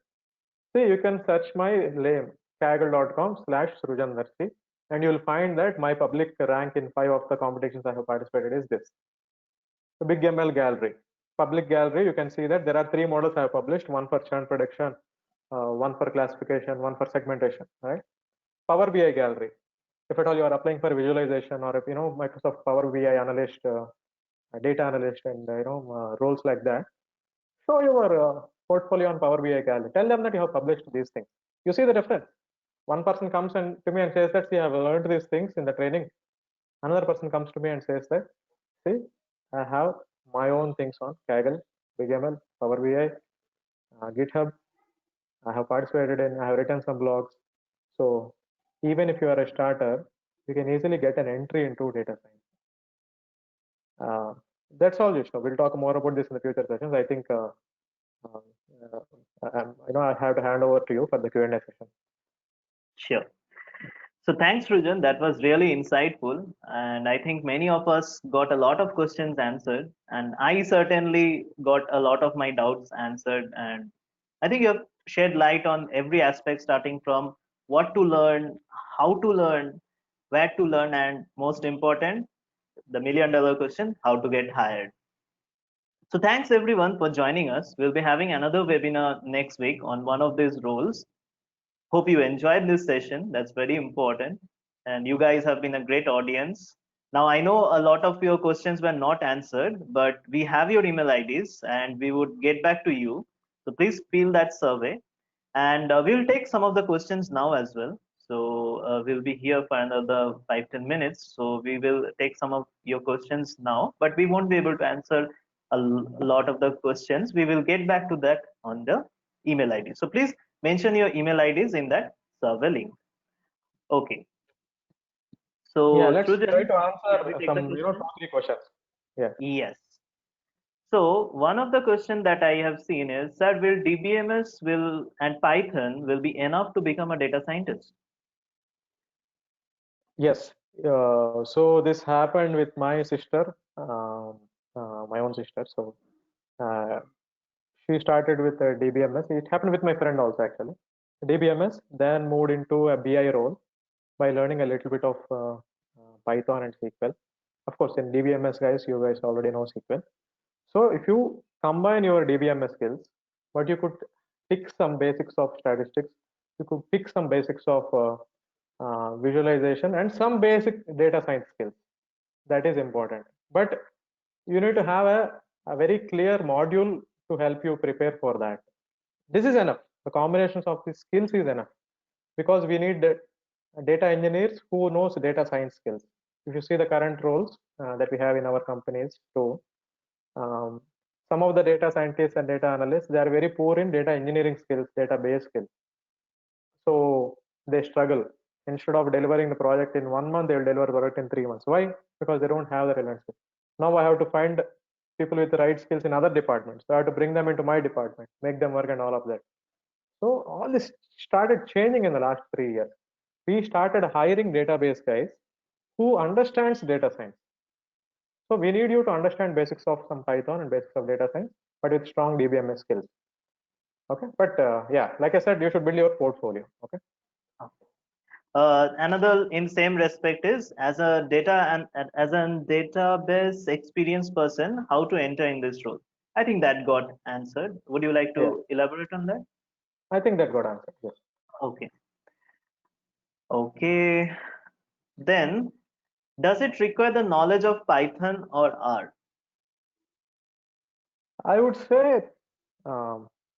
See, you can search my name, kaggle.com/Srujan Narsi, and you'll find that my public rank in 5 of the competitions I have participated is this. The Big ML gallery. Public gallery, you can see that there are 3 models I have published, one for churn prediction, one for classification, one for segmentation, right? Power BI gallery. If at all you are applying for visualization, or if Microsoft Power BI analyst, data analyst, and roles like that, show your portfolio on Power BI gallery. Tell them that you have published these things. You see the difference. One person comes to me and says that, see, I have learned these things in the training. Another person comes to me and says that, see, I have my own things on Kaggle, BigML, Power BI, GitHub. I have participated in, I have written some blogs. So even if you are a starter, you can easily get an entry into data science. That's all, Jishnu. We'll talk more about this in the future sessions. I think I have to hand over to you for the Q&A session. Sure. So thanks, Rujan. That was really insightful. And I think many of us got a lot of questions answered. And I certainly got a lot of my doubts answered. And I think you have shed light on every aspect, starting from what to learn, how to learn, where to learn, and most important, the $1 million question, how to get hired. So thanks everyone for joining us. We'll be having another webinar next week on one of these roles. Hope you enjoyed this session. That's very important. And you guys have been a great audience. Now, I know a lot of your questions were not answered, but we have your email IDs and we would get back to you. So please fill that survey. And we'll take some of the questions now as well. So we'll be here for another 5-10 minutes. So we will take some of your questions now, but we won't be able to answer a lot of the questions. We will get back to that on the email ID. So please mention your email IDs in that survey link. Okay. So Yeah, let's Srujan, try to shall we answer take some, the 2-3 questions. Yeah. Yes. So one of the questions that I have seen is, sir, will DBMS and Python will be enough to become a data scientist? Yes. So this happened with my sister, my own sister. So uh, she started with a DBMS. It happened with my friend also actually. DBMS, then moved into a BI role by learning a little bit of Python and SQL. Of course, in DBMS, guys, you guys already know SQL. So if you combine your DBMS skills, but you could pick some basics of statistics, you could pick some basics of visualization and some basic data science skills. That is important. But you need to have a very clear module to help you prepare for that. This is enough. The combinations of these skills is enough because we need data engineers who knows data science skills. If you see the current roles that we have in our companies too, some of the data scientists and data analysts, they are very poor in data engineering skills, database skills. So they struggle. Instead of delivering the project in 1 month, they will deliver the project in 3 months. Why? Because they don't have the relevant skills. Now I have to find people with the right skills in other departments. So I have to bring them into my department, make them work and all of that. So all this started changing in the last 3 years. We started hiring database guys who understands data science. So we need you to understand basics of some Python and basics of data science, but with strong DBMS skills. Okay, but yeah, like I said, you should build your portfolio. Okay. Another in same respect is, as a database experienced person, how to enter in this role? I think that got answered. Would you like to elaborate on that? I think that got answered. Yes. Okay. Okay. Then, does it require the knowledge of Python or R? I would say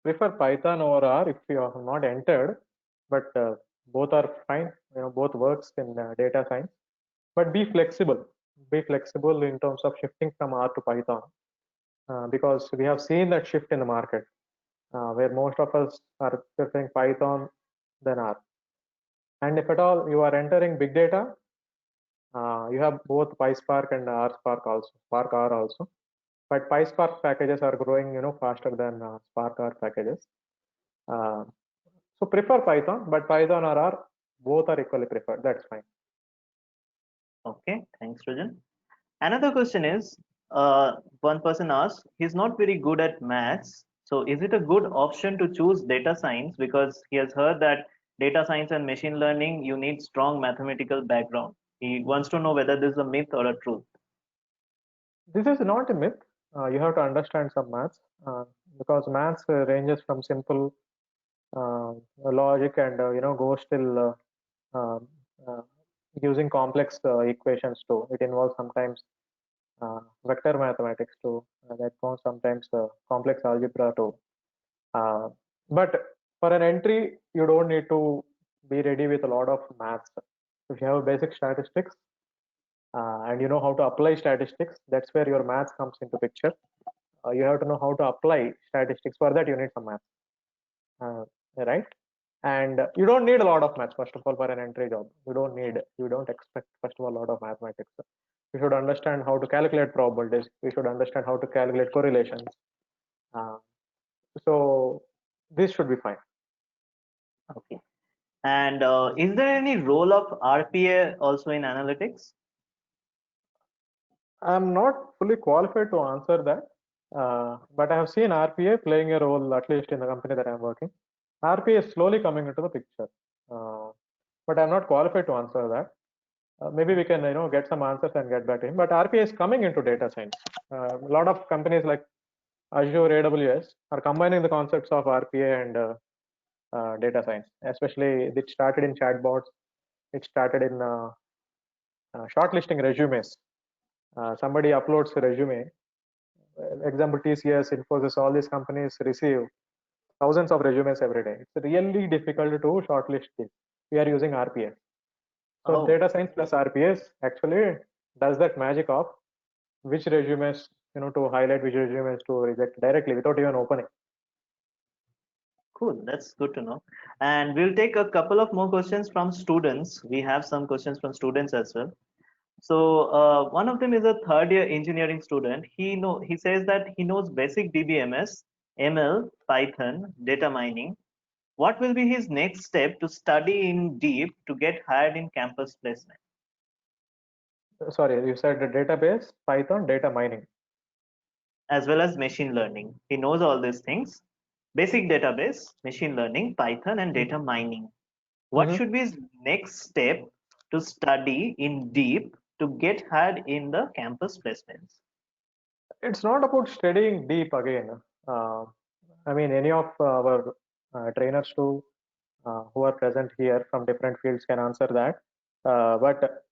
prefer Python over R if you have not entered, but both are fine. Both works in data science. But be flexible. Be flexible in terms of shifting from R to Python, because we have seen that shift in the market, where most of us are preferring Python than R. And if at all you are entering big data, you have both PySpark and RSpark also, Spark R also. But PySpark packages are growing, faster than Spark R packages. So prefer Python, but Python or R, both are equally preferred. That's fine. Okay, thanks, Rajan. Another question is, one person asked, he's not very good at maths. So is it a good option to choose data science? Because he has heard that data science and machine learning, you need strong mathematical background. He wants to know whether this is a myth or a truth. This is not a myth. You have to understand some maths, because maths ranges from simple logic and goes till using complex equations too. It involves sometimes vector mathematics too. That involves sometimes complex algebra too. But for an entry, you don't need to be ready with a lot of maths. If you have basic statistics and you know how to apply statistics, that's where your maths comes into picture. You have to know how to apply statistics. For that, you need some maths, right? And you don't need a lot of maths, first of all, for an entry job. You don't expect, first of all, a lot of mathematics. You should understand how to calculate probabilities. You should understand how to calculate correlations. So this should be fine. Okay. And is there any role of RPA also in analytics? I'm not fully qualified to answer that, but I have seen RPA playing a role, at least in the company that I'm working. RPA is slowly coming into the picture, but I'm not qualified to answer that. Maybe we can, get some answers and get back to him. But RPA is coming into data science. A lot of companies like Azure, AWS are combining the concepts of RPA and data science. Especially, it started in chatbots. It started in shortlisting resumes. Somebody uploads a resume. Example, TCS, Infosys, all these companies receive thousands of resumes every day. It's really difficult to shortlist this. We are using RPA. So Oh. data science plus RPS actually does that magic of which resumes, to highlight, which resumes to reject directly without even opening. Cool, that's good to know. And we'll take a couple of more questions from students. We have some questions from students as well. So one of them is a third year engineering student. He says that he knows basic DBMS, ML, Python, data mining. What will be his next step to study in deep to get hired in campus placement? Sorry, you said the database, Python, data mining. As well as machine learning. He knows all these things. Basic database, machine learning, Python, and data mining. What should be his next step to study in deep to get hired in the campus placements? It's not about studying deep again. I mean, any of our trainers too, who are present here from different fields can answer that. But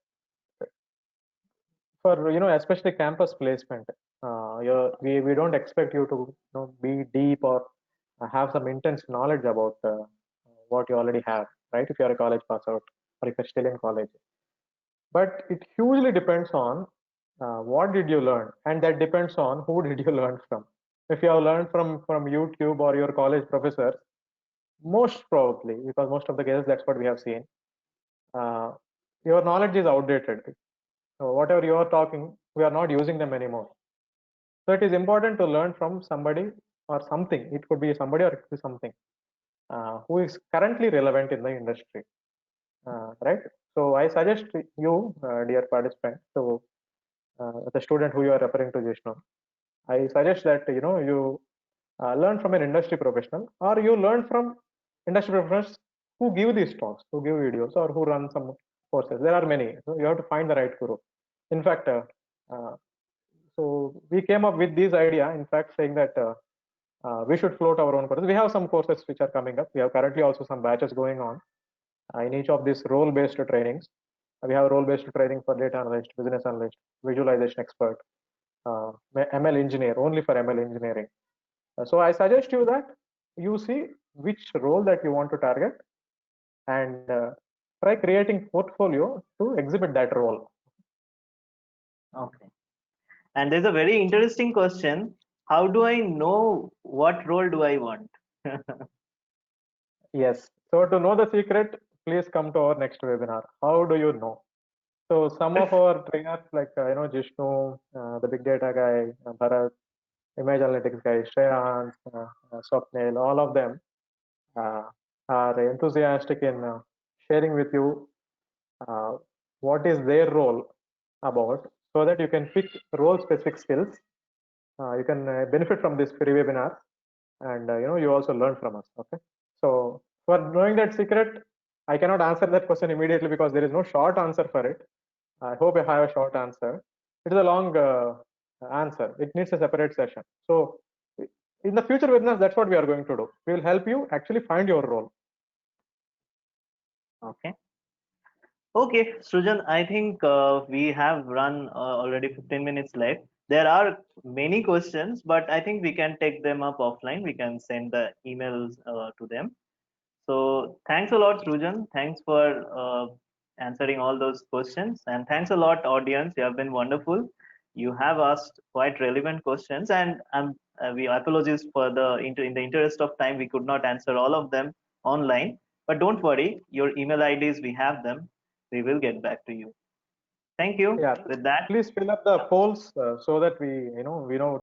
for especially campus placement, we don't expect you to be deep or have some intense knowledge about what you already have, right? If you're a college pass out or if you're still in college, but it hugely depends on what did you learn, and that depends on who did you learn from. If you have learned from YouTube or your college professors, most probably, because most of the cases that's what we have seen, uh, your knowledge is outdated. So whatever you are talking, we are not using them anymore. So it is important to learn from somebody or something. It could be somebody or it could be something who is currently relevant in the industry, right? So I suggest you, dear participant, so the student who you are referring to, Jishnu, I suggest that you learn from an industry professional, or you learn from industry professionals who give these talks, who give videos, or who run some courses. There are many. So you have to find the right guru. In fact, so we came up with this idea, in fact, saying that we should float our own courses. We have some courses which are coming up. We have currently also some batches going on in each of these role-based trainings. We have role-based training for data analyst, business analyst, visualization expert, ML engineer, only for ML engineering. So I suggest you that you see which role that you want to target and try creating portfolio to exhibit that role. Okay. And there's a very interesting question. How do I know what role do I want? Yes. So to know the secret, please come to our next webinar. How do you know? So some of our trainers like Jishnu, the big data guy, Bharat, image analytics guy, Shreyans, Swapnil, all of them are enthusiastic in sharing with you what is their role about, so that you can pick role specific skills. You can benefit from this free webinar, and you also learn from us. Okay. So for knowing that secret, I cannot answer that question immediately because there is no short answer for it. I hope I have a short answer. It is a long answer. It needs a separate session. So in the future webinars, that's what we are going to do. We will help you actually find your role. Okay. Okay, Srujan, I think we have run already 15 minutes left. There are many questions, but I think we can take them up offline. We can send the emails to them. So thanks a lot, Srujan. Thanks for answering all those questions. And thanks a lot, audience. You have been wonderful. You have asked quite relevant questions, and we apologize for in the interest of time, we could not answer all of them online. But don't worry, your email IDs, we have them. We will get back to you. Thank you. Yeah. With that, Please fill up the polls so that we know